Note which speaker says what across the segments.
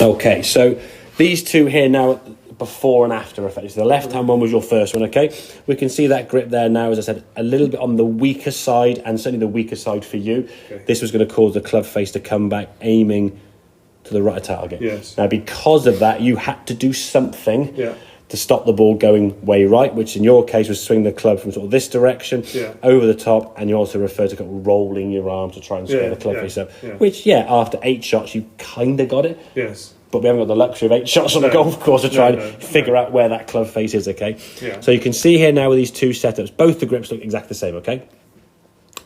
Speaker 1: Okay, so these two here now, before and after effects. The left-hand one was your first one, okay? We can see that grip there now, as I said, a little bit on the weaker side, and certainly the weaker side for you. Okay. This was going to cause the club face to come back, aiming to the right target.
Speaker 2: Yes.
Speaker 1: Now, because of that, you had to do something to stop the ball going way right, which in your case was swing the club from sort of this direction over the top, and you also refer to kind of rolling your arm to try and square the club face up, which, after 8 shots, you kind of got it.
Speaker 2: Yes.
Speaker 1: But we haven't got the luxury of 8 shots on a golf course to try and figure out where that club face is, okay? Yeah. So you can see here now with these two setups, both the grips look exactly the same, okay?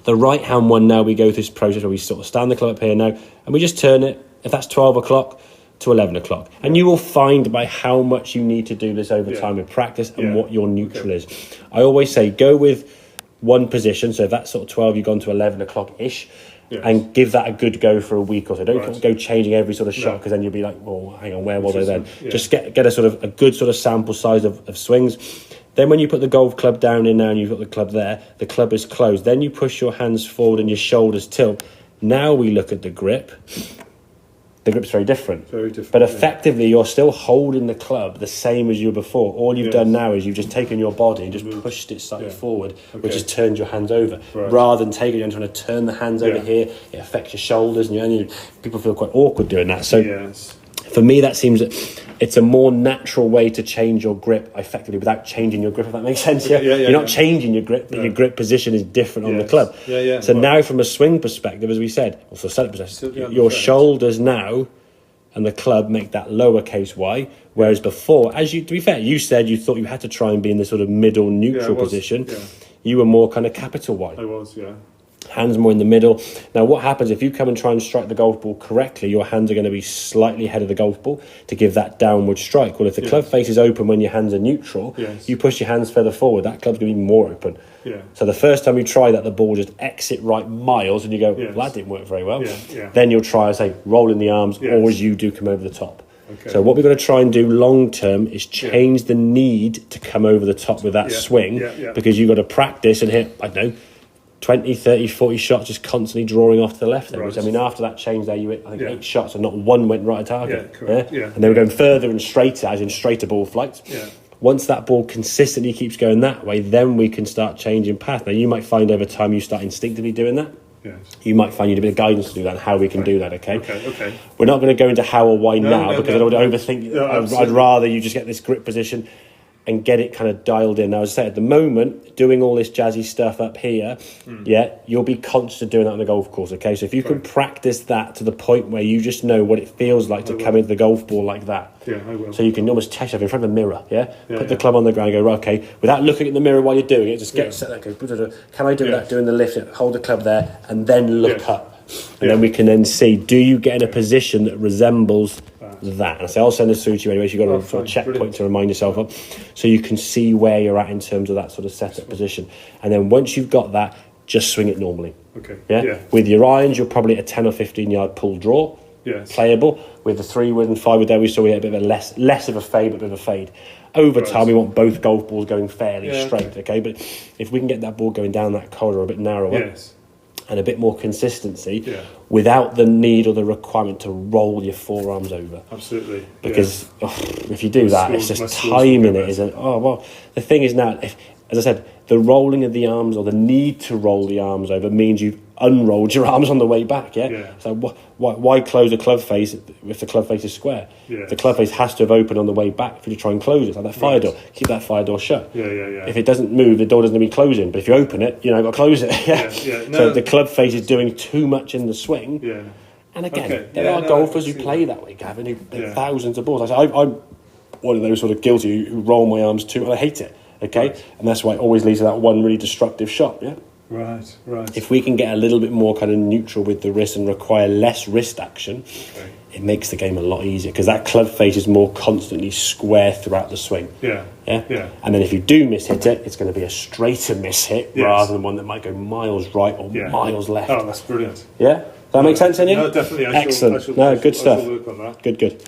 Speaker 1: The right-hand one now, we go through this process where we sort of stand the club up here now, and we just turn it, if that's 12 o'clock, to 11 o'clock. And you will find by how much you need to do this over time with practice and what your neutral is. I always say go with one position, so if that's sort of 12, you've gone to 11 o'clock-ish, and give that a good go for a week or so. Don't go changing every sort of shot, because then you'll be like, well, hang on, where was I then? Just get a sort of a good sort of sample size of swings. Then when you put the golf club down in now and you've got the club there, the club is closed. Then you push your hands forward and your shoulders tilt. Now we look at the grip. The grip's very different.
Speaker 2: Very different.
Speaker 1: But effectively, you're still holding the club the same as you were before. All you've done now is you've just taken your body and just pushed it slightly forward, which has turned your hands over. Right. Rather than taking it and trying to turn the hands over here, it affects your shoulders, and people feel quite awkward doing that. So for me, that seems it's a more natural way to change your grip effectively without changing your grip, if that makes sense. You're not changing your grip, but your grip position is different on the club. So now from a swing perspective, as we said, also setup perspective, your shoulders now and the club make that lowercase y, whereas before, to be fair, you said you thought you had to try and be in the sort of middle neutral position. You were more kind of capital Y.
Speaker 2: I was,
Speaker 1: Hands more in the middle. Now, what happens if you come and try and strike the golf ball correctly, your hands are going to be slightly ahead of the golf ball to give that downward strike. Well, if the club face is open when your hands are neutral, you push your hands further forward, that club's going to be more open. So the first time you try that, the ball just exit right miles, and you go, well, that didn't work very well. Then you'll try, say, rolling the arms, or as you do, come over the top. So what we're going to try and do long term is change the need to come over the top with that swing, because you've got to practice and hit, I don't know, 20, 30, 40 shots just constantly drawing off to the left. Which, I mean, after that change there, you hit, I think, 8 shots and not one went right at target. And they were going further and straighter, as in straighter ball flights. Once that ball consistently keeps going that way, then we can start changing path. Now, you might find over time you start instinctively doing that. You might find you need a bit of guidance to do that and how we can do that, okay? We're not going to go into how or why now, because I don't want to overthink. I'd rather you just get this grip position and get it kind of dialed in. Now, as I say, at the moment, doing all this jazzy stuff up here, you'll be conscious of doing that on the golf course, okay? So if you can practice that to the point where you just know what it feels like to come into the golf ball like that.
Speaker 2: I will.
Speaker 1: So you can almost test yourself in front of a mirror, put the club on the ground and go, right, okay, without looking at the mirror while you're doing it, just get set there, go, can I do that, doing the lift, hold the club there, and then look up. And then we can then see, do you get in a position that resembles that? And I say, I'll send this through to you anyway, so you've got a sort of checkpoint to remind yourself of, so you can see where you're at in terms of that sort of setup position. And then once you've got that, just swing it normally. With your irons, you're probably at a 10 or 15 yard pull draw, playable. With the 3-wood and 5-wood there, we saw we had a bit of a less of a fade, but a bit of a fade. Over time, we want both golf balls going fairly straight, okay? But if we can get that ball going down that corridor a bit narrower, and a bit more consistency, without the need or the requirement to roll your forearms over.
Speaker 2: Absolutely.
Speaker 1: Because if you do that, it's just timing it. The thing is now, as I said, the rolling of the arms or the need to roll the arms over means you've unrolled your arms on the way back, So why close a club face if the club face is square? The club face has to have opened on the way back for you to try and close it. Like that fire door, keep that fire door shut. If it doesn't move, the door doesn't need to be closing. But if you open it, you've got to close it. So the club face is doing too much in the swing. And again, there are golfers who play that way, Gavin, who hit thousands of balls. I'm one of those sort of guilty who roll my arms too, and I hate it. And that's why it always leads to that one really destructive shot.
Speaker 2: Right.
Speaker 1: If we can get a little bit more kind of neutral with the wrist and require less wrist action, it makes the game a lot easier, because that club face is more constantly square throughout the swing. And then if you do miss hit it, it's going to be a straighter miss hit rather than one that might go miles right or miles left.
Speaker 2: Oh, that's brilliant.
Speaker 1: Does that make sense, Ian?
Speaker 2: No, definitely.
Speaker 1: Excellent. Good stuff.
Speaker 2: I shall work on that.
Speaker 1: Good.